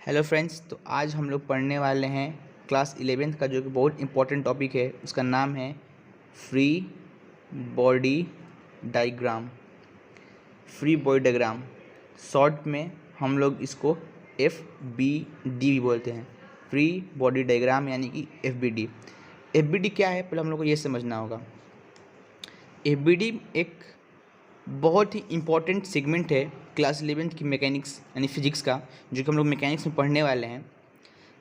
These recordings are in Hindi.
Hello friends. तो आज हम लोग पढ़ने वाले हैं क्लास 11th का जो कि बहुत इंपॉर्टेंट टॉपिक है। उसका नाम है free body diagram. Free body diagram short में हम लोग इसको FBD भी बोलते हैं। फ्री बॉडी डायग्राम यानी कि FBD। FBD क्या है पहले हम लोग को ये समझना होगा। FBD एक बहुत ही इम्पॉर्टेंट सेगमेंट है क्लास 11th की मैकेनिक्स यानी फिजिक्स का, जो कि हम लोग मैकेनिक्स में पढ़ने वाले हैं।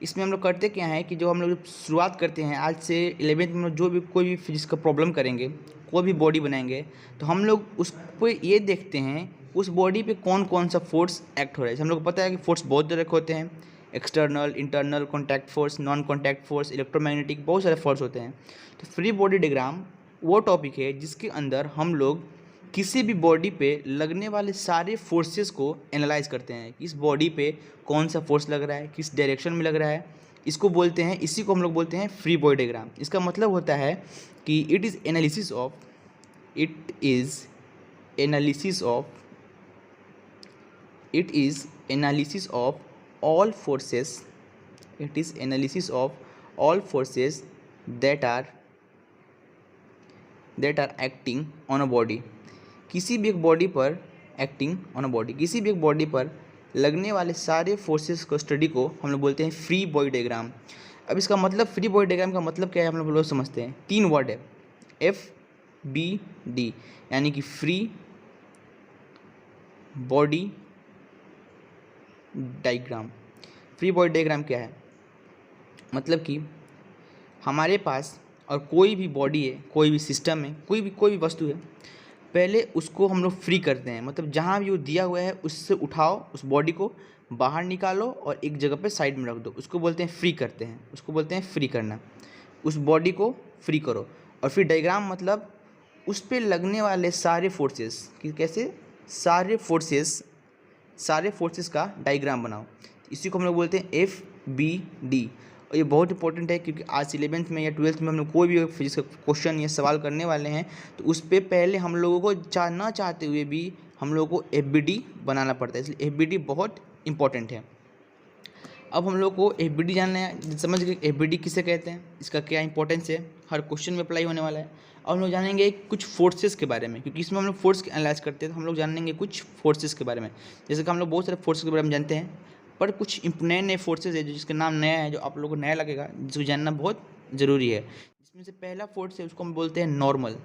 इसमें हम लोग करते क्या है कि जो हम लोग शुरुआत करते हैं आज से 11th में, जो भी कोई भी फिजिक्स का प्रॉब्लम करेंगे, कोई भी बॉडी बनाएंगे, तो हम लोग उस पर ये देखते हैं उस बॉडी पे कौन कौन सा फोर्स एक्ट हो रहा है। जैसे हम लोग को पता है कि फोर्स बहुत तरह के होते हैं, external, internal, contact force, non contact force, electromagnetic, बहुत सारे फोर्स होते हैं। तो फ्री बॉडी डायग्राम वो टॉपिक है जिसके अंदर हम लोग किसी भी बॉडी पे लगने वाले सारे फोर्सेस को एनालाइज करते हैं कि इस बॉडी पे कौन सा फोर्स लग रहा है, किस डायरेक्शन में लग रहा है। इसको बोलते हैं, इसी को हम लोग बोलते हैं फ्री बॉडी डायग्राम। इसका मतलब होता है कि it is analysis of all forces that are acting on a body. किसी भी एक बॉडी पर लगने वाले सारे फोर्सेस को स्टडी को हम लोग बोलते हैं फ्री बॉडी डायग्राम। अब इसका मतलब, फ्री बॉडी डायग्राम का मतलब क्या है हम लोग समझते हैं। 3 वर्ड है, FBD, यानी कि free body diagram. Free body diagram क्या है मतलब कि हमारे पास और कोई भी बॉडी है, कोई भी सिस्टम है, कोई भी वस्तु है, पहले उसको हम लोग फ्री करते हैं। मतलब जहाँ भी वो दिया हुआ है उससे उठाओ, उस बॉडी को बाहर निकालो और एक जगह पे साइड में रख दो। उसको बोलते हैं फ्री करते हैं, उसको बोलते हैं फ्री करना। उस बॉडी को फ्री करो। और फिर डायग्राम मतलब उस पर लगने वाले सारे फोर्सेस कि कैसे सारे फोर्सेस का डायग्राम बनाओ। इसी को हम लोग बोलते हैं FBD। और ये बहुत इंपॉर्टेंट है क्योंकि आज 11th में या 12th में हम लोग कोई भी फिजिक्स का क्वेश्चन या सवाल करने वाले हैं तो उस पर पहले हम लोगों को ना चाहते हुए भी हम लोगों को FBD बनाना पड़ता है। इसलिए FBD बहुत इंपॉर्टेंट है। अब हम लोग को FBD जानना है, समझ गए FBD किसे कहते हैं, इसका क्या इंपॉर्टेंस है, हर क्वेश्चन में अप्लाई होने वाला है। अब हम लोग जानेंगे कुछ फोर्सेस के बारे में, क्योंकि इसमें हम लोग फोर्स एनालाइज करते हैं, तो हम लोग जानेंगे कुछ फोर्सेस के बारे में। जैसे कि हम लोग बहुत सारे फोर्सेस के बारे में जानते हैं, पर कुछ नए नए फोर्सेज है जिसका नाम नया है, जो आप लोगों को नया लगेगा, जिसको जानना बहुत ज़रूरी है। इसमें से पहला फोर्स है उसको हम बोलते हैं नॉर्मल।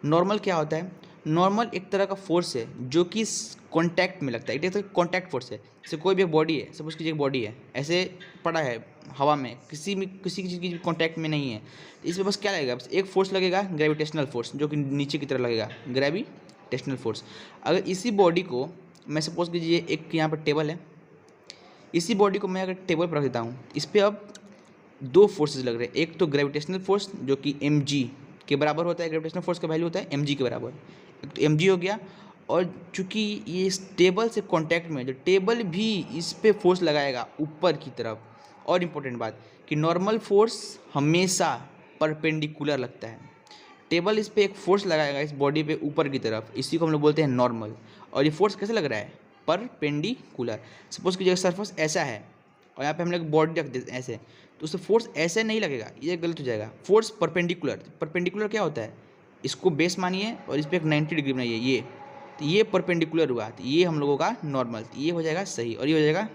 नॉर्मल क्या होता है? नॉर्मल एक तरह का फोर्स है जो कि कॉन्टैक्ट में लगता है। एक तरह का कॉन्टैक्ट फोर्स है। जैसे कोई भी एक बॉडी है, सपोज कीजिए एक बॉडी है, ऐसे पड़ा है हवा में, किसी चीज़ की कॉन्टैक्ट में नहीं है, इसमें बस क्या लगेगा? बस एक फोर्स लगेगा, ग्रेविटेशनल फोर्स, जो कि नीचे की तरफ लगेगा, ग्रेविटेशनल फोर्स। अगर इसी बॉडी को मैं सपोज कीजिए एक यहाँ पर टेबल है, इसी बॉडी को मैं अगर टेबल पर रख देता हूँ, इस पर अब 2 फोर्सेज लग रहे हैं। एक तो ग्रेविटेशनल फोर्स जो कि mg के बराबर होता है, ग्रेविटेशनल फोर्स का वैल्यू होता है mg के बराबर, एक तो mg हो गया। और चूंकि ये इस टेबल से कांटेक्ट में, जो टेबल भी इस पे फोर्स लगाएगा ऊपर की तरफ। और इम्पोर्टेंट बात कि नॉर्मल फोर्स हमेशा परपेंडिकुलर लगता है। टेबल इस पर एक फोर्स लगाएगा इस बॉडी पे ऊपर की तरफ, इसी को हम लोग बोलते हैं नॉर्मल। और ये फोर्स कैसे लग रहा है? परपेंडिकुलर। सपोज कीजिए सरफेस ऐसा है और यहाँ पे हम लोग बॉडी रख देते ऐसे, तो उससे फोर्स ऐसे नहीं लगेगा, ये गलत हो जाएगा। फोर्स परपेंडिकुलर क्या होता है? इसको बेस मानिए और इस पर एक 90 डिग्री बनाइए, ये तो ये परपेंडिकुलर हुआ, तो ये हम लोगों का नॉर्मल, तो ये हो जाएगा सही और ये हो जाएगा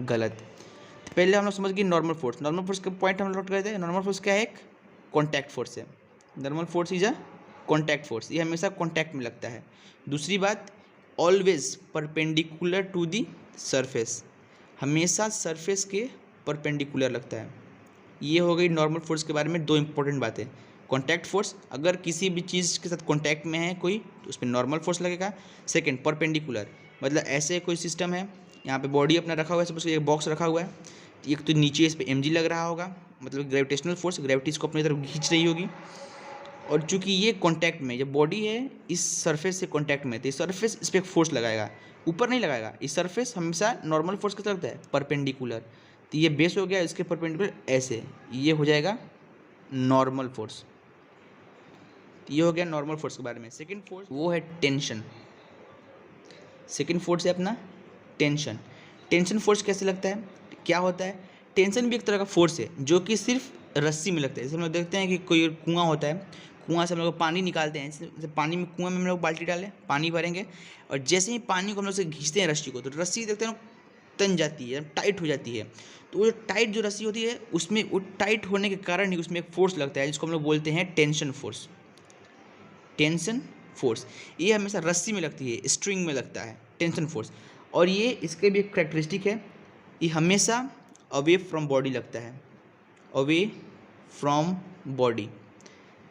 गलत। पहले हम लोग समझ गए नॉर्मल फोर्स के पॉइंट हम लोग नोट करते हैं। नॉर्मल फोर्स क्या है? एक कॉन्टैक्ट फोर्स है। Normal force is a contact force, ये हमेशा कॉन्टैक्ट में लगता है। दूसरी बात, always perpendicular to the surface, हमेशा सरफेस के परपेंडिकुलर लगता है। ये हो गई नॉर्मल फोर्स के बारे में 2 इंपॉर्टेंट बातें। कॉन्टैक्ट फोर्स, अगर किसी भी चीज़ के साथ कॉन्टैक्ट में है कोई, तो उस पर नॉर्मल फोर्स लगेगा। सेकंड, परपेंडिकुलर, मतलब ऐसे कोई सिस्टम है, यहाँ पे बॉडी अपना रखा हुआ है, सपोज एक बॉक्स रखा हुआ है, तो एक तो नीचे इस पर mg लग रहा होगा, मतलब ग्रेविटेशनल फोर्स, ग्रेविटी इसको अपनी तरफ खींच रही होगी। और चूंकि ये कांटेक्ट में, जब बॉडी है इस सरफेस से कांटेक्ट में, तो इस सरफेस इस पर फोर्स लगाएगा, ऊपर नहीं लगाएगा। इस सरफेस हमेशा नॉर्मल फोर्स कैसे लगता है? परपेंडिकुलर। तो ये बेस हो गया इसके परपेंडिकुलर ऐसे, ये हो जाएगा नॉर्मल फोर्स। ये हो गया नॉर्मल फोर्स के बारे में। सेकंड फोर्स वो है टेंशन। सेकंड फोर्स है अपना टेंशन। टेंशन फोर्स कैसे लगता है, क्या होता है? टेंशन भी एक तरह का फोर्स है जो कि सिर्फ रस्सी में लगता है। जैसे हम लोग देखते हैं कि कोई कुआं होता है, कुआं से हम लोग पानी निकालते हैं, जैसे पानी में, कुआं में हम लोग बाल्टी डालें, पानी भरेंगे, और जैसे ही पानी को हम लोग से खींचते हैं रस्सी को, तो रस्सी देखते हैं तन जाती है, टाइट हो जाती है। तो वो टाइट जो रस्सी होती है उसमें, वो टाइट होने के कारण ही उसमें एक फोर्स लगता है जिसको हम लोग बोलते हैं टेंशन फोर्स। टेंशन फोर्स ये हमेशा रस्सी में लगती है, स्ट्रिंग में लगता है टेंशन फोर्स। और ये इसके भी एक करेक्टरिस्टिक है, ये हमेशा अवे फ्रॉम बॉडी लगता है, अवे फ्रॉम बॉडी।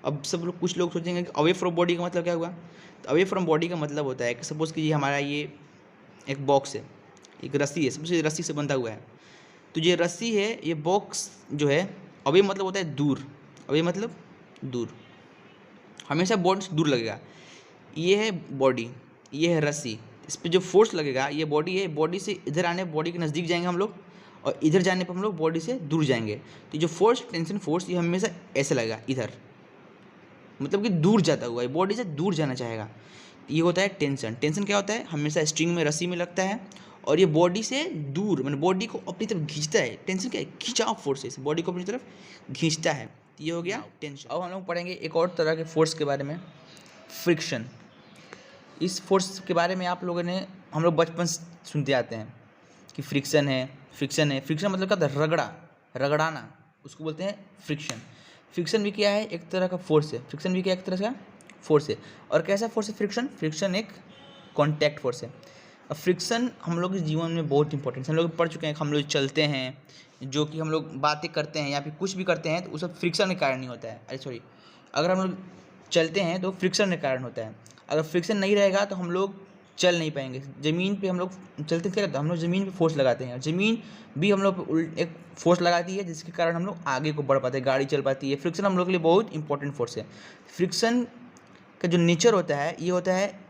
अब सब लोग, कुछ लोग सोचेंगे कि अवे फ्रॉम बॉडी का मतलब क्या हुआ? तो अवे फ्रॉम बॉडी का मतलब होता है कि सपोज़ कि ये हमारा ये एक बॉक्स है, एक रस्सी है, सबसे रस्सी से बंधा हुआ है। तो ये रस्सी है, ये बॉक्स जो है, अवे मतलब होता है दूर, अवे मतलब दूर, हमेशा बॉडी से दूर लगेगा। ये है बॉडी, ये है रस्सी, इस पर जो फोर्स लगेगा, ये बॉडी है, बॉडी से इधर आने, बॉडी के नज़दीक जाएंगे हम लोग, और इधर जाने पर हम लोग बॉडी से दूर जाएंगे। तो जो फोर्स, टेंशन फोर्स, ये हमेशा ऐसे लगेगा, इधर, मतलब कि दूर जाता हुआ है, बॉडी से दूर जाना चाहेगा। ये होता है टेंशन। टेंशन क्या होता है? हमेशा स्ट्रिंग में, रस्सी में लगता है, और ये बॉडी से दूर, मतलब बॉडी को अपनी तरफ खींचता है। टेंशन क्या है? खिंचाव फोर्स है, बॉडी को अपनी तरफ खींचता है। तो ये हो गया टेंशन। अब हम लोग पढ़ेंगे एक और तरह के फोर्स के बारे में, फ्रिक्शन। इस फोर्स के बारे में आप लोगों ने, हम लोग बचपन से सुनते आते हैं कि फ्रिक्शन है, फ्रिक्शन है। फ्रिक्शन मतलब क्या होता है? रगड़ा, रगड़ाना, उसको बोलते हैं फ्रिक्शन। फ्रिक्शन भी क्या है? एक तरह का फोर्स है। फ्रिक्शन भी क्या एक तरह का फोर्स है। और कैसा फोर्स है फ्रिक्शन? फ्रिक्शन एक कॉन्टैक्ट फोर्स है। अब फ्रिक्शन हम लोग के जीवन में बहुत इंपॉर्टेंट है। हम लोग पढ़ चुके हैं, हम लोग चलते हैं, जो कि हम लोग बातें करते हैं या फिर कुछ भी करते हैं, तो वो सब फ्रिक्शन के कारण ही होता है। अरे सॉरी, अगर हम लोग चलते हैं तो फ्रिक्शन के कारण होता है। अगर फ्रिक्शन नहीं रहेगा तो हम लोग चल नहीं पाएंगे। ज़मीन पे हम लोग चलते क्या करते हैं? हम लोग ज़मीन पे फोर्स लगाते हैं, ज़मीन भी हम लोग एक फोर्स लगाती है, जिसके कारण हम लोग आगे को बढ़ पाते हैं, गाड़ी चल पाती है। फ्रिक्शन हम लोग के लिए बहुत इंपॉर्टेंट फोर्स है। फ्रिक्शन का जो नेचर होता है, ये होता है,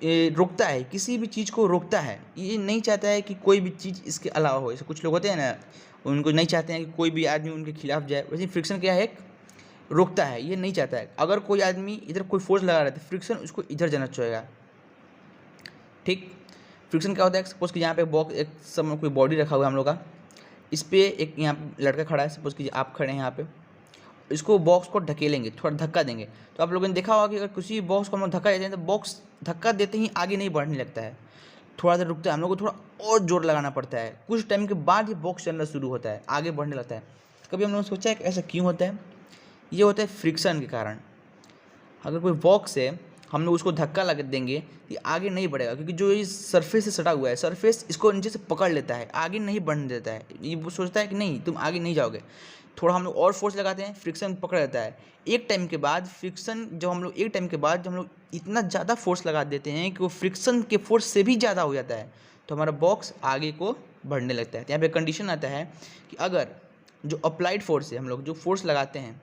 ये रोकता है, किसी भी चीज़ को रोकता है। ये नहीं चाहता है कि कोई भी चीज़ इसके अलावा हो। जैसे कुछ लोग होते हैं ना, उनको नहीं चाहते हैं कि कोई भी आदमी उनके खिलाफ जाए। वैसे फ्रिक्शन क्या है? एक रोकता है, ये नहीं चाहता है। अगर कोई आदमी इधर कोई फोर्स लगा रहा है तो फ्रिक्शन उसको इधर जाना चाहेगा। ठीक, फ्रिक्शन क्या होता है? सपोज कि यहाँ पे बॉक्स, एक सब कोई बॉडी रखा हुआ है हम लोग का, इस पर एक यहाँ पे लड़का खड़ा है, सपोज कि आप खड़े हैं यहाँ पे, इसको बॉक्स को ढकेलेंगे, थोड़ा धक्का देंगे। तो आप लोगों ने देखा होगा कि अगर किसी बॉक्स को हम लोग धक्का देते हैं तो बॉक्स धक्का देते ही आगे नहीं बढ़ने लगता है, थोड़ा देर रुकता है, हम लोग को थोड़ा और जोर लगाना पड़ता है। कुछ टाइम के बाद ये बॉक्स चलना शुरू होता है, आगे बढ़ने लगता है। कभी हम लोगों ने सोचा है कि ऐसा क्यों होता है? ये होता है फ्रिक्शन के कारण। अगर कोई बॉक्स है, हम लोग उसको धक्का लगा देंगे, ये आगे नहीं बढ़ेगा, क्योंकि जो इस सरफेस से सटा हुआ है, सरफेस इसको नीचे से पकड़ लेता है, आगे नहीं बढ़ने देता है। ये वो सोचता है कि नहीं, तुम आगे नहीं जाओगे। थोड़ा हम लोग और फोर्स लगाते हैं, फ्रिक्शन पकड़ लेता है। एक टाइम के बाद फ्रिक्शन, जब हम लोग इतना ज़्यादा फोर्स लगा देते हैं कि वो फ्रिक्शन के फोर्स से भी ज़्यादा हो जाता है, तो हमारा बॉक्स आगे को बढ़ने लगता है। तो यहाँ पे कंडीशन आता है कि अगर जो अप्लाइड फोर्स है, हम लोग जो फोर्स लगाते हैं,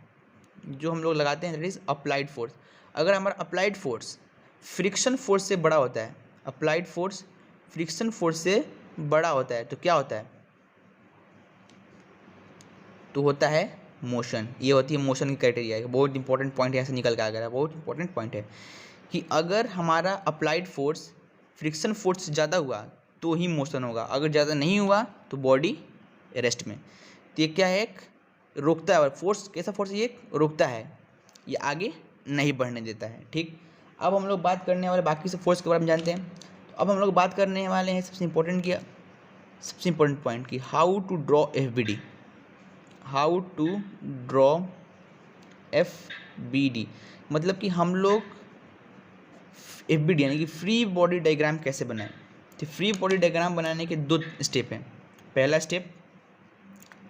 जो हम लोग लगाते हैं, दैट इज़ अप्लाइड फोर्स। अगर हमारा अप्लाइड फोर्स फ्रिक्शन फोर्स से बड़ा होता है, अप्लाइड फोर्स फ्रिक्शन फोर्स से बड़ा होता है, तो क्या होता है? तो होता है मोशन। ये होती है मोशन की क्राइटेरिया। बहुत इंपॉर्टेंट पॉइंट यहाँ से निकल के आ गया, बहुत इंपॉर्टेंट पॉइंट है कि अगर हमारा अप्लाइड फोर्स फ्रिक्शन फोर्स से ज़्यादा हुआ तो ही मोशन होगा, अगर ज़्यादा नहीं हुआ तो बॉडी रेस्ट में। तो ये क्या है? एक रोकता है फोर्स। कैसा फोर्स? ये रोकता है, ये आगे नहीं बढ़ने देता है। ठीक, अब हम लोग बात करने वाले बाकी से फोर्स के बारे में जानते हैं। तो अब हम लोग बात करने वाले हैं सबसे इम्पोर्टेंट पॉइंट की how to draw FBD। How to draw FBD मतलब कि हम लोग FBD यानी कि फ्री बॉडी डायग्राम कैसे बनाएं। तो फ्री बॉडी डायग्राम बनाने के 2 स्टेप हैं। पहला step,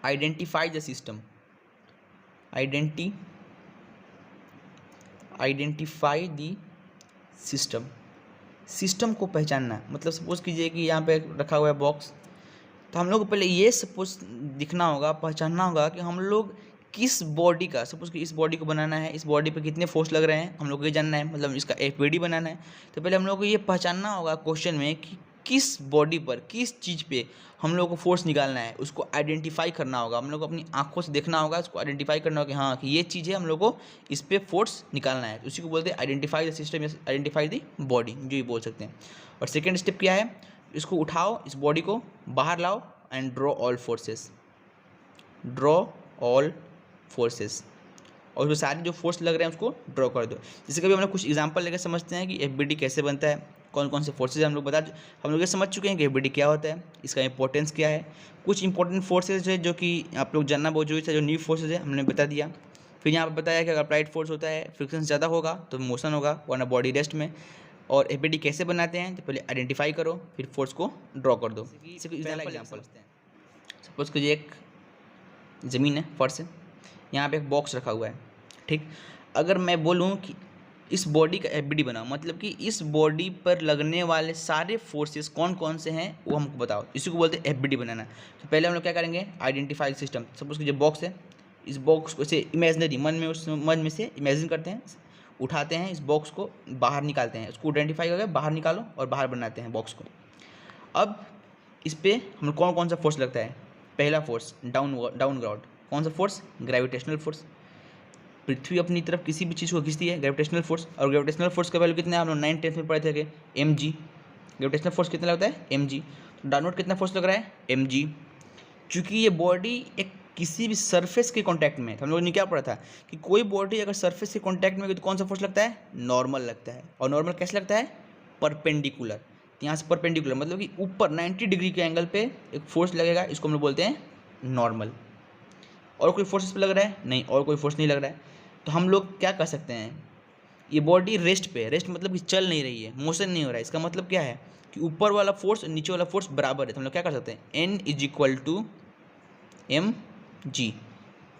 identify the system. Identify the system को पहचानना। मतलब सपोज कीजिए कि यहाँ पे रखा हुआ है बॉक्स, तो हम लोग को पहले ये सपोज दिखना होगा, पहचानना होगा कि हम लोग किस बॉडी का, सपोज कि इस बॉडी को बनाना है, इस बॉडी पे कितने फोर्स लग रहे हैं हम लोग को ये जानना है, मतलब इसका FBD बनाना है। तो पहले हम लोग को ये पहचानना होगा क्वेश्चन में कि किस बॉडी पर, किस चीज़ पे हम लोग को फोर्स निकालना है, उसको आइडेंटिफाई करना होगा। हम लोग को अपनी आंखों से देखना होगा, उसको आइडेंटिफाई करना होगा कि हाँ कि ये चीज़ है, हम लोग को इस पर फोर्स निकालना है। उसी को बोलते हैं आइडेंटिफाई द सिस्टम या आइडेंटिफाई द बॉडी, जो ये बोल सकते हैं। और सेकेंड स्टेप क्या है? इसको उठाओ, इस बॉडी को बाहर लाओ and draw all forces, draw all forces, और उसमें सारे जो फोर्स लग रहे हैं उसको ड्रॉ कर दो। जैसे कभी हम लोग कुछ एग्जांपल लेकर समझते हैं कि एफबीडी कैसे बनता है, कौन कौन से फोर्सेज हम लोग ये समझ चुके हैं कि एफबीडी क्या होता है, इसका इंपॉर्टेंस क्या है। कुछ इंपॉर्टेंट फोर्सेज है जो कि आप लोग जानना बहुत जरूरी था, जो न्यू फोर्सेज है हमने बता दिया। फिर यहाँ पर बताया कि अगर अप्लाइड फोर्स होता है, फ्रिक्शन ज़्यादा होगा तो मोशन होगा, वरना बॉडी रेस्ट में। और एफबीडी कैसे बनाते हैं तो पहले आइडेंटिफाई करो, फिर फोर्स को ड्रॉ कर दो। एग्जाम्पल, सपोज कीजिए एक ज़मीन है, फर्श है, यहाँ पे एक बॉक्स रखा हुआ है, ठीक। अगर मैं बोलूँ कि इस बॉडी का एफबीडी बनाओ, मतलब कि इस बॉडी पर लगने वाले सारे फोर्सेस कौन कौन से हैं वो हमको बताओ, इसी को बोलते हैं एफबीडी बनाना। तो पहले हम लोग क्या करेंगे, आइडेंटिफाई सिस्टम। सपोज कीजिए बॉक्स है, इस बॉक्स को ऐसे इमेजिनरी मन में से इमेजिन करते हैं, उठाते हैं, इस बॉक्स को बाहर निकालते हैं, उसको आइडेंटिफाई करके बाहर निकालो और बाहर बनाते हैं बॉक्स को। अब इस पर हम कौन कौन सा फोर्स लगता है, पहला फोर्स डाउनग्राउंड, कौन सा फोर्स, ग्रेविटेशनल फोर्स। पृथ्वी अपनी तरफ किसी भी चीज़ को खींचती है, ग्रेविटेशनल फोर्स। और ग्रेविटेशनल फोर्स का वैल्यू कितना है, हम लोग 9th-10th में पढ़े थे कि mg। ग्रेविटेशनल फोर्स कितना लगता है, mg। तो डाउनवर्ड कितना फोर्स लग रहा है, mg। क्योंकि ये बॉडी एक किसी भी सरफेस के कांटेक्ट में है, तो हम लोगों ने क्या पढ़ा था कि कोई बॉडी अगर सरफेस के कांटेक्ट में है तो कौन सा फोर्स लगता है, नॉर्मल लगता है। और नॉर्मल कैसे लगता है, परपेंडिकुलर। यहाँ से परपेंडिकुलर मतलब कि ऊपर 90 डिग्री के एंगल पे एक फोर्स लगेगा, इसको हम लोग बोलते हैं नॉर्मल। और कोई फोर्स इस पर लग रहा है, नहीं, और कोई फोर्स नहीं लग रहा है, तो हम लोग क्या कर सकते हैं, ये बॉडी रेस्ट पे, रेस्ट मतलब कि चल नहीं रही है, मोशन नहीं हो रहा है, इसका मतलब क्या है कि ऊपर वाला फोर्स और नीचे वाला फोर्स बराबर है। तो हम लोग क्या कर सकते हैं, N = mg।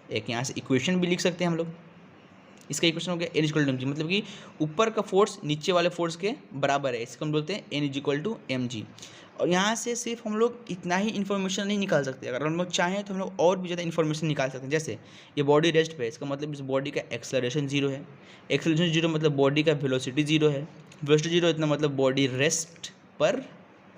एक यहाँ से इक्वेशन भी लिख सकते हैं हम लोग, इसका इक्वेशन हो गया N = mg, मतलब कि ऊपर का फोर्स नीचे वाले फोर्स के बराबर है, इसको हम बोलते हैं N = mg। और यहाँ से सिर्फ हम लोग इतना ही इन्फॉर्मेशन नहीं निकाल सकते, अगर हम लोग चाहें तो हम लोग और भी ज़्यादा इन्फॉर्मेशन निकाल सकते हैं। जैसे ये बॉडी रेस्ट पे है, इसका मतलब इस बॉडी का एक्सेलरेशन 0 है, एक्सेलरेशन 0 मतलब बॉडी का वेलोसिटी 0 है, वेलोसिटी 0 इतना मतलब बॉडी रेस्ट पर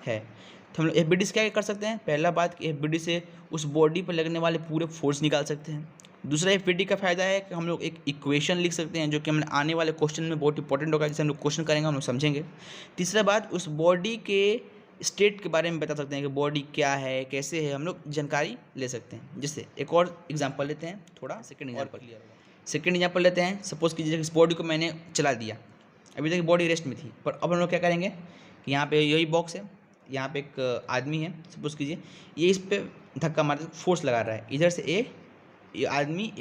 है। तो हम लोग एफबीडी से क्या कर सकते हैं, पहला बात कि एफबीडी से उस बॉडी पर लगने वाले पूरे फोर्स निकाल सकते हैं। दूसरा एफबीडी का फ़ायदा है कि हम लोग एक इक्वेशन लिख सकते हैं, जो कि हमें आने वाले क्वेश्चन में बहुत इंपॉर्टेंट होगा, जिसे हम लोग क्वेश्चन करेंगे हम लोग समझेंगे। तीसरा बात, उस बॉडी के स्टेट के बारे में बता सकते हैं कि बॉडी क्या है, कैसे है, हम लोग जानकारी ले सकते हैं। जैसे एक और एग्जांपल लेते हैं, थोड़ा सेकंड एग्जांपल लेते हैं। सपोज कीजिए इस बॉडी को मैंने चला दिया, अभी तक बॉडी रेस्ट में थी, पर अब हम लोग क्या करेंगे कि यहाँ पे यही बॉक्स है, यहाँ पे एक आदमी है, सपोज कीजिए ये इस पर धक्का मारते फोर्स लगा रहा है, इधर से ये आदमी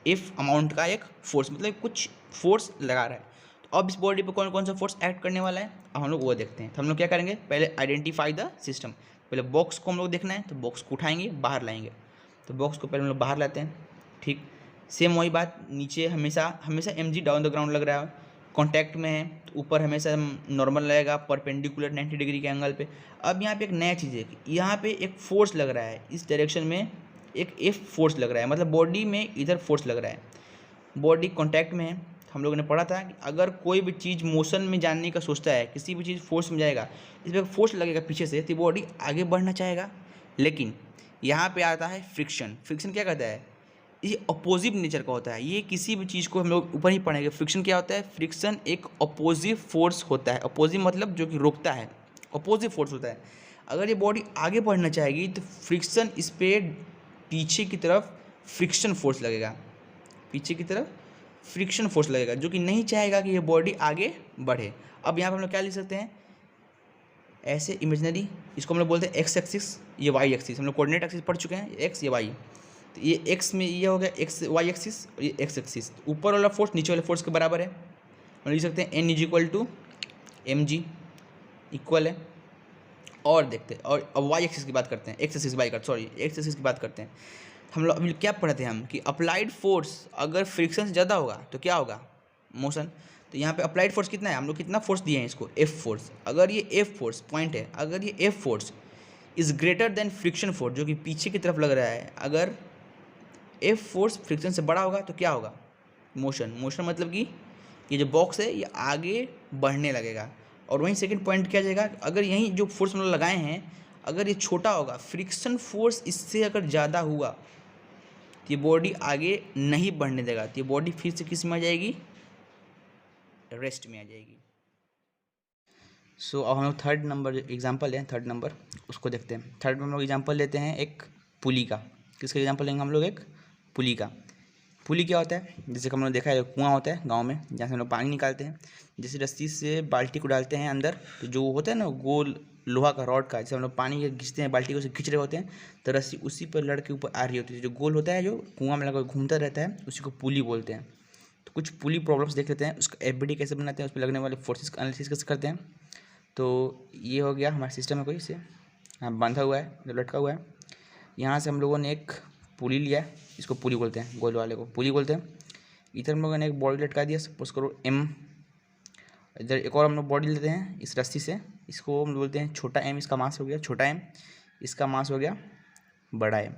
एफ अमाउंट का एक फोर्स, मतलब कुछ फोर्स लगा रहा है। तो अब इस बॉडी पे कौन कौन सा फोर्स एक्ट करने वाला है, अब हम लोग वो देखते हैं। तो हम लोग क्या करेंगे, पहले आइडेंटिफाई द सिस्टम, पहले बॉक्स को हम लोग देखना है, तो बॉक्स को उठाएंगे, बाहर लाएंगे। तो बॉक्स को पहले हम लोग बाहर लाते हैं, ठीक। सेम वही बात, नीचे हमेशा mg डाउन द ग्राउंड लग रहा है, कॉन्टैक्ट में है, तो ऊपर हमेशा नॉर्मल रहेगा, परपेंडिकुलर 90 डिग्री के एंगल पे। अब यहाँ पे एक नया चीज़ है कि यहाँ पे एक फोर्स लग रहा है, इस डायरेक्शन में एक एफ फोर्स लग रहा है, मतलब बॉडी में इधर फोर्स लग रहा है, बॉडी कॉन्टैक्ट में है। हम लोगों ने पढ़ा था कि अगर कोई भी चीज़ मोशन में जाने का सोचता है, किसी भी चीज़ फोर्स में जाएगा, इस पर फोर्स लगेगा पीछे से, तो बॉडी आगे बढ़ना चाहेगा। लेकिन यहाँ पे आता है फ्रिक्शन। फ्रिक्शन क्या कहता है, ये अपोजिट नेचर का होता है, ये किसी भी चीज़ को हम लोग ऊपर ही पढ़ेंगे। फ्रिक्शन क्या होता है, फ्रिक्शन एक अपोजिट फोर्स होता है, अपोजिट मतलब जो कि रोकता है, अपोजिट फोर्स होता है। अगर ये बॉडी आगे बढ़ना चाहेगी तो फ्रिक्शन इस पर पीछे की तरफ फ्रिक्शन फोर्स लगेगा, पीछे की तरफ फ्रिक्शन फोर्स लगेगा, जो कि नहीं चाहेगा कि ये बॉडी आगे बढ़े। अब यहाँ पर हम लोग क्या लिख सकते हैं, ऐसे इमेजनरी, इसको हम लोग बोलते हैं एक्स एक्सिस, ये वाई एक्सिस, हम लोग कोऑर्डिनेट एक्सिस पढ़ चुके हैं, एक्स ये वाई। तो ये एक्स में ये हो गया एक्स वाई एक्सिस, और ये एक्स एक्सिस, ऊपर वाला फोर्स नीचे वाले फोर्स के बराबर है। हम लिख सकते हैं N = mg इक्वल है। और देखते हैं, और अब वाई एक्सिस की बात करते हैं, एक्स एक्सिस की बात करते हैं। हम लोग अभी क्या पढ़े थे हम कि अप्लाइड फोर्स अगर फ्रिक्शन से ज़्यादा होगा तो क्या होगा, मोशन। तो यहाँ पे अप्लाइड फोर्स कितना है, हम लोग कितना फोर्स दिए हैं इसको, एफ फोर्स। अगर ये एफ फोर्स पॉइंट है, अगर ये F force is greater than friction force, जो कि पीछे की तरफ लग रहा है, अगर एफ फोर्स फ्रिक्शन से बड़ा होगा तो क्या होगा, मोशन। मोशन मतलब कि ये जो बॉक्स है ये आगे बढ़ने लगेगा। और वहीं सेकंड पॉइंट क्या जाएगा, अगर यहीं जो फोर्स हम लोग लगाए हैं अगर ये छोटा होगा, फ्रिक्शन फोर्स इससे अगर ज़्यादा हुआ तो ये बॉडी आगे नहीं बढ़ने देगा, तो ये बॉडी फिर से किस में आ जाएगी, रेस्ट में आ जाएगी। सो अब हम लोग थर्ड नंबर एग्जांपल है, थर्ड नंबर उसको देखते हैं। थर्ड में हम लोग एग्जांपल लेते हैं एक पुली का। किसका एग्जांपल लेंगे हम लोग? एक पुली का। पुली क्या होता है? जैसे कि हम लोग देखा है कुआं होता है गांव में जहाँ से हम लोग पानी निकालते हैं। जैसे रस्सी से बाल्टी को डालते हैं अंदर, तो जो होता है ना गोल लोहा का रॉड का, जैसे हम लोग पानी खींचते हैं बाल्टी को, से खींच रहे होते हैं तो रस्सी उसी पर लड़ के ऊपर आ रही होती है। जो गोल होता है जो कुआं में लगा घूमता रहता है उसी को पुली बोलते हैं। तो कुछ पुली प्रॉब्लम्स देख लेते हैं, उसका एफबीडी कैसे बनाते हैं, उस पर लगने वाले फोर्सेस का एनालिसिस कैसे करते हैं। तो ये हो गया हमारा सिस्टम है कोई से, हाँ बांधा हुआ है, जो लटका हुआ है। यहाँ से हम लोगों ने एक पुली लिया है, इसको पुली बोलते हैं, गोल वाले को पुली बोलते हैं। इधर हम लोगों ने एक बॉडी लटका दिया, सपोज करो एम। इधर एक और हम लोग बॉडी लेते हैं इस रस्सी से, इसको हम बोलते हैं छोटा एम, इसका मास हो गया छोटा एम, इसका मास हो गया बड़ा एम।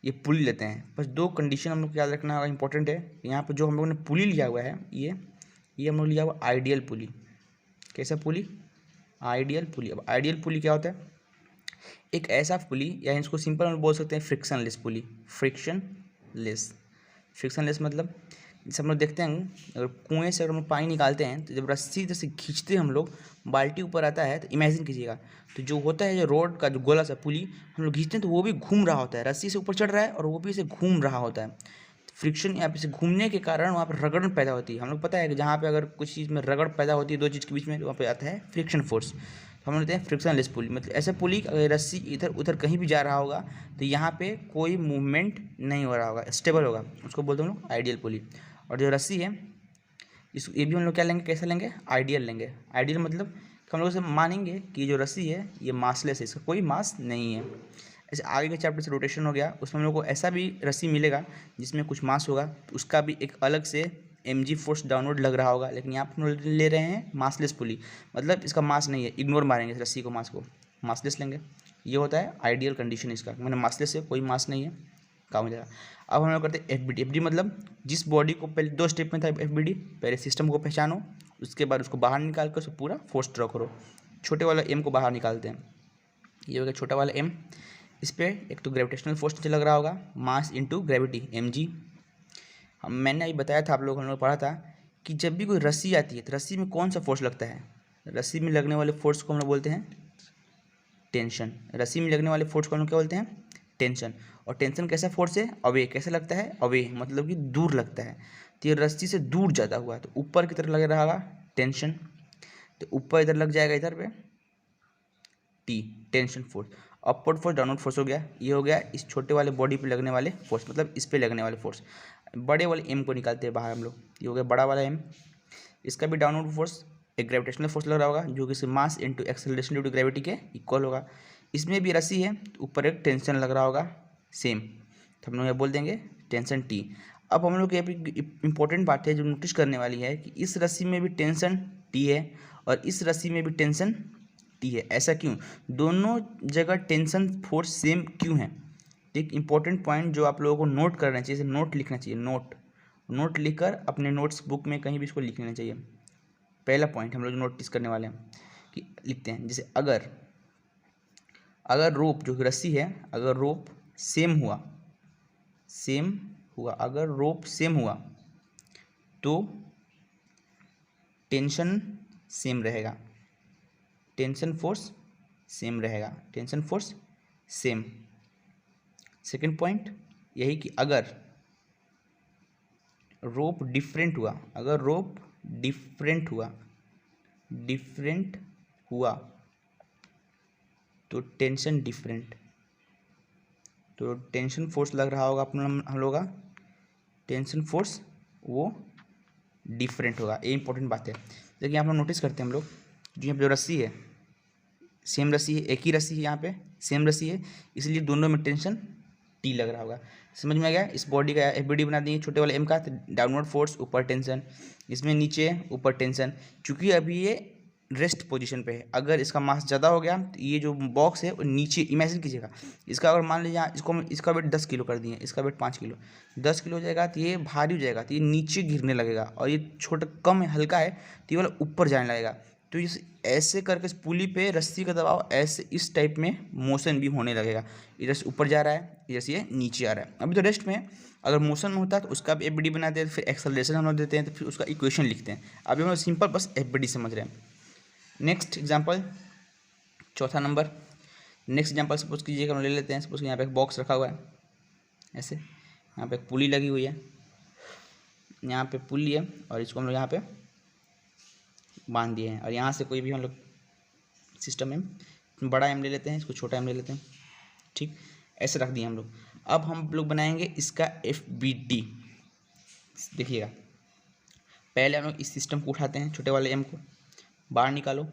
ये पुली लेते हैं, बस दो कंडीशन हम लोग याद रखना होगा, इंपॉर्टेंट है। यहाँ पर जो हम लोगों ने पुली लिया हुआ है ये हम लोग लिया हुआ आइडियल पुली। कैसा पुली? आइडियल पुली। अब आइडियल पुली क्या होता है? एक ऐसा पुली, या इसको सिंपल हम बोल सकते हैं फ्रिक्शनलेस पुली। फ्रिक्शनलेस मतलब जैसे हम लोग देखते हैं अगर कुएं से अगर हम पानी निकालते हैं तो जब रस्सी जैसे खींचते हैं हम लोग, बाल्टी ऊपर आता है, तो इमेजिन कीजिएगा तो जो होता है जो रोड का जो गोला सा पुली हम लोग खींचते हैं तो वो भी घूम रहा होता है, रस्सी से ऊपर चढ़ रहा है और वो भी इसे घूम रहा होता है। फ्रिक्शन यहाँ पे से घूमने के कारण वहाँ पर रगड़ पैदा होती है। हम लोग पता है कि जहाँ पे अगर कुछ चीज़ में रगड़ पैदा होती है दो चीज़ के बीच में, वहाँ पे आता है फ्रिक्शन फोर्स। तो हम लेते हैं फ्रिक्शनलेस पुली। मतलब ऐसा पुली अगर रस्सी इधर उधर कहीं भी जा रहा होगा तो यहाँ पे कोई मूवमेंट नहीं हो रहा होगा, स्टेबल होगा, उसको बोलते हैं हम लोग आइडियल पुली। और जो रस्सी है ये भी हम लोग क्या लेंगे, कैसे लेंगे? आइडियल लेंगे। आइडियल मतलब हम लोग से मानेंगे कि जो रस्सी है ये मासलेस है, इसका कोई मास नहीं है। ऐसे आगे के चैप्टर से रोटेशन हो गया, उसमें हम लोग को ऐसा भी रस्सी मिलेगा जिसमें कुछ मास होगा, तो उसका भी एक अलग से mg फोर्स डाउनवर्ड लग रहा होगा। लेकिन यहाँ पर हम लोग ले रहे हैं मासलेस पुली, मतलब इसका मास नहीं है, इग्नोर मारेंगे इस रस्सी को, मास को मासलेस लेंगे। ये होता है आइडियल कंडीशन इसका, मैंने मासलेस है, कोई मास नहीं है, काम हो जाएगा। अब हम लोग करते हैं एफबीडी। एफबीडी मतलब जिस बॉडी को पहले दो स्टेप में था एफबीडी, पहले सिस्टम को पहचानो, उसके बाद उसको बाहर निकाल कर उसको पूरा फोर्स ड्रॉ करो। छोटे वाला एम को बाहर निकालते हैं, ये हो गया छोटा वाला एम। इस पर एक तो ग्रेविटेशनल फोर्स नीचे लग रहा होगा, मास इंटू ग्रेविटी mg। मैंने अभी बताया था, आप लोग हम लोग पढ़ा था कि जब भी कोई रस्सी आती है तो रस्सी में कौन सा फोर्स लगता है? रस्सी में लगने वाले फोर्स को हम लोग बोलते हैं टेंशन। रस्सी में लगने वाले फोर्स को हम लोग क्या बोलते हैं? टेंशन। और टेंशन कैसा फोर्स है? अवे। कैसे लगता है? अवे मतलब कि दूर लगता है। तो ये रस्सी से दूर ज़्यादा हुआ तो ऊपर की तरफ लग रहा होगा टेंशन, तो ऊपर इधर लग जाएगा इधर पे T, tension force. Upward force downward force हो गया, ये हो गया इस छोटे वाले बॉडी पे लगने वाले फोर्स, मतलब इस पे लगने वाले फोर्स। बड़े वाले एम को निकालते हैं बाहर हम लोग, ये हो गया बड़ा वाला एम। इसका भी डाउनवर्ड फोर्स एक ग्रेविटेशनल फोर्स लग रहा होगा जो कि mass into acceleration due to gravity के इक्वल होगा। इसमें भी रस्सी है, ऊपर एक टेंशन लग रहा होगा सेम, तो हम लोग ये बोल देंगे टेंशन टी। अब हम लोग यहाँ पे इंपॉर्टेंट बात है जो नोटिस करने वाली है कि इस रस्सी में भी टेंशन टी है और इस रस्सी में भी टेंशन टी है। ऐसा क्यों? दोनों जगह टेंशन फोर्स सेम क्यों है? एक इंपॉर्टेंट पॉइंट जो आप लोगों को नोट करना चाहिए, नोट लिखना चाहिए, नोट लिखकर अपने नोट्स बुक में कहीं भी इसको लिख लेना चाहिए। पहला पॉइंट हम लोग नोटिस करने वाले हैं कि लिखते हैं, जैसे अगर रोप जो रस्सी है, अगर रोप सेम हुआ, अगर रोप सेम हुआ तो टेंशन सेम रहेगा, टेंशन फोर्स सेम रहेगा, tension force same. Second point यही कि अगर रोप डिफरेंट हुआ, अगर रोप डिफरेंट हुआ तो टेंशन डिफरेंट, तो टेंशन फोर्स लग रहा होगा अपना हम लोग का, टेंशन फोर्स वो डिफरेंट होगा। ये इंपॉर्टेंट बात है। देखिए आप लोग नोटिस करते हैं हम लोग, जो यहाँ पे जो रस्सी है सेम रस्सी है, एक ही रस्सी है, यहाँ पे सेम रस्सी है, इसलिए दोनों में टेंशन टी लग रहा होगा। समझ में आ गया? इस बॉडी का एफबीडी बना देंगे छोटे वाले एम का, डाउनवर्ड फोर्स ऊपर टेंशन, इसमें नीचे ऊपर टेंशन। चूँकि अभी ये रेस्ट पोजीशन पे है, अगर इसका मास ज़्यादा हो गया तो ये जो बॉक्स है वो नीचे, इमेजिन कीजिएगा इसका अगर मान लीजिए इसका वेट 10 किलो कर दिए, इसका वेट 5 किलो, 10 किलो हो जाएगा तो ये भारी हो जाएगा, तो ये नीचे गिरने लगेगा। और ये छोटा कम है, हल्का है, तो ये वाला ऊपर जाने लगेगा। तो इस ऐसे करके इस पुली पे रस्सी का दबाव ऐसे इस टाइप में मोशन भी होने लगेगा, इधर से ऊपर जा रहा है, इधर से ये नीचे आ रहा है। अभी तो रेस्ट में है, अगर मोशन में होता है तो उसका भी एफबीडी बनाते हैं, फिर एक्सेलरेशन हम लोग देते हैं, तो फिर उसका इक्वेशन लिखते हैं। अभी हम लोग सिंपल बस एफबीडी समझ रहे हैं। नेक्स्ट एग्जांपल, चौथा नंबर। नेक्स्ट एग्जांपल सपोज कीजिए हम ले लेते हैं। सपोज कि यहाँ पे एक बॉक्स रखा हुआ है ऐसे, यहाँ पे एक पुली लगी हुई है, यहाँ पे पुली है और इसको हम लोग यहाँ पे बांध दिए हैं। और यहाँ से कोई भी हम लोग सिस्टम एम, बड़ा एम ले लेते हैं, इसको छोटा एम ले लेते हैं, ठीक, ऐसे रख दिए हम लोग। अब हम लोग बनाएंगे इसका FBD। देखिएगा, पहले हम लोग इस सिस्टम को उठाते हैं, छोटे वाले एम को बाहर निकालो।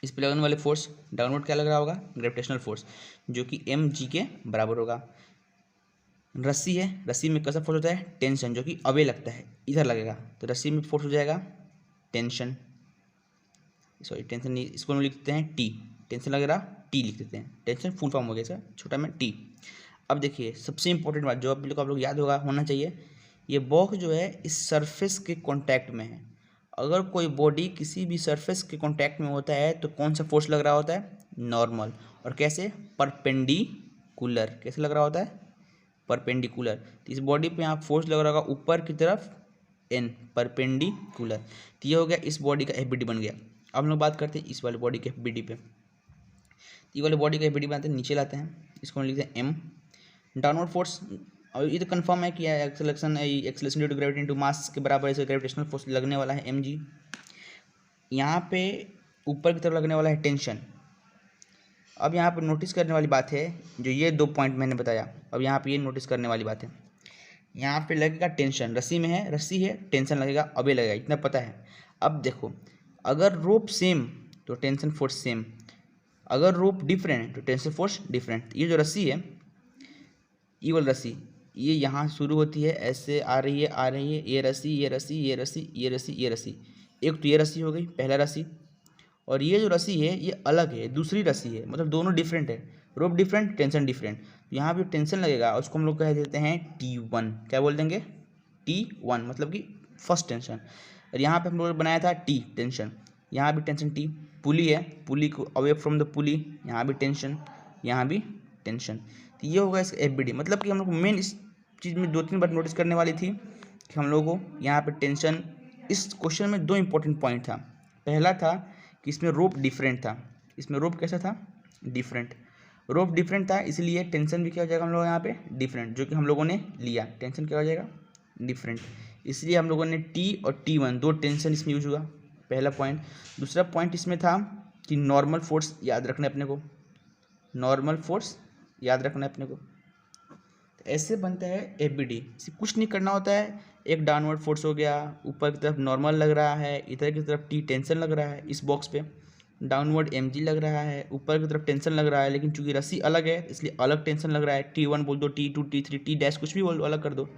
इस पे लगने वाले फोर्स डाउनवर्ड क्या लग रहा होगा, ग्रेविटेशनल फोर्स, जो कि mg के बराबर होगा। रस्सी है, रस्सी में कैसा फोर्स होता है, टेंशन, जो कि अवे लगता है, इधर लगेगा, तो रस्सी में फोर्स हो जाएगा टेंशन, सॉरी टेंशन नहीं, इसको हम लिखते हैं टी, टेंशन लग रहा टी लिख देते हैं, टेंशन फुल फॉर्म हो गया सर, छोटा में टी। अब देखिए सबसे इंपॉर्टेंट बात जो आप लोग याद होना चाहिए, ये बॉक्स जो है इस सरफेस के कांटेक्ट में है। अगर कोई बॉडी किसी भी सरफेस के कांटेक्ट में होता है तो कौन सा फोर्स लग रहा होता है, नॉर्मल। और कैसे, परपेंडिकुलर, कैसे लग रहा होता है, परपेंडिकुलर। तो इस बॉडी पे यहाँ फोर्स लग रहा होगा ऊपर की तरफ, एन, परपेंडिकुलर। तो ये हो गया इस बॉडी का FBD बन गया। अब हम लोग बात करते हैं इस वाले बॉडी के FBD पे। ये वाले बॉडी का FBD बनाते हैं, नीचे लाते हैं, इसको हम लिखते हैं एम। डाउनवर्ड फोर्स, और ये तो कंफर्म है कि acceleration due to gravity into mass के बराबर है, ग्रेविटेशनल फोर्स लगने वाला है mg। यहाँ पे ऊपर की तरफ लगने वाला है टेंशन। अब यहाँ पर नोटिस करने वाली बात है, जो ये 2 पॉइंट मैंने बताया, अब यहाँ पे ये नोटिस करने वाली बात है, यहाँ पे लगेगा टेंशन, रस्सी में है, रस्सी है, टेंशन लगेगा, अबे लगेगा, इतना पता है। अब देखो, अगर रोप सेम तो टेंशन फोर्स सेम, अगर रोप डिफरेंट तो टेंशन फोर्स डिफरेंट। ये जो रस्सी है, ये वाली रस्सी, ये यहाँ शुरू होती है, ऐसे आ रही है, ये रस्सी, ये रस्सी, ये रस्सी, ये रस्सी, ये रस्सी, एक तो ये रस्सी हो गई पहला रस्सी, और ये जो रस्सी है ये अलग है, दूसरी रस्सी है, मतलब दोनों डिफरेंट है, रोप डिफरेंट, टेंशन डिफरेंट। यहाँ पे टेंशन लगेगा, उसको हम लोग कह देते हैं T1, क्या बोल देंगे, T1, मतलब कि फर्स्ट टेंशन। और यहाँ पे हम लोग बनाया था T, टेंशन, यहाँ भी टेंशन T। पुली है, पुली को अवे फ्रॉम द पुली, यहाँ भी टेंशन, यहाँ भी टेंशन। तो ये होगा इसका FBD। मतलब कि हम लोग को मेन इस चीज़ में 2-3 बार नोटिस करने वाली थी कि हम लोगों को यहाँ पे टेंशन, इस क्वेश्चन में 2 इंपॉर्टेंट पॉइंट था। पहला था कि इसमें रोप डिफरेंट था, इसमें रोप कैसा था, डिफरेंट, रोप डिफरेंट था, इसलिए टेंशन भी क्या हो जाएगा हम लोग यहाँ पे डिफरेंट, जो कि हम लोगों ने लिया, टेंशन क्या हो जाएगा, डिफरेंट। इसलिए हम लोगों ने T और T1 2 टेंशन इसमें यूज हुआ, पहला पॉइंट। दूसरा पॉइंट इसमें था कि नॉर्मल फोर्स याद रखना है अपने को, नॉर्मल फोर्स याद रखना है अपने को। तो ऐसे बनता है FBD, कुछ नहीं करना होता है, एक डाउनवर्ड फोर्स हो गया, ऊपर की तरफ नॉर्मल लग रहा है, इधर की तरफ T टेंशन लग रहा है, इस बॉक्स पे डाउनवर्ड mg लग रहा है, ऊपर की तरफ टेंशन लग रहा है, लेकिन चूंकि रस्सी अलग है इसलिए अलग टेंशन लग रहा है, T1 बोल दो, T2, T3, T डैश, कुछ भी बोल दो, अलग कर दो।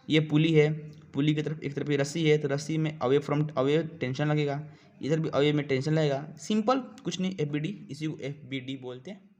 ये पुली है, पुली की तरफ एक तरफ ये रस्सी है, तो रस्सी में अवे टेंशन लगेगा, इधर भी अवे में टेंशन लगेगा, सिंपल, कुछ नहीं, FBD, इसी को FBD बोलते हैं।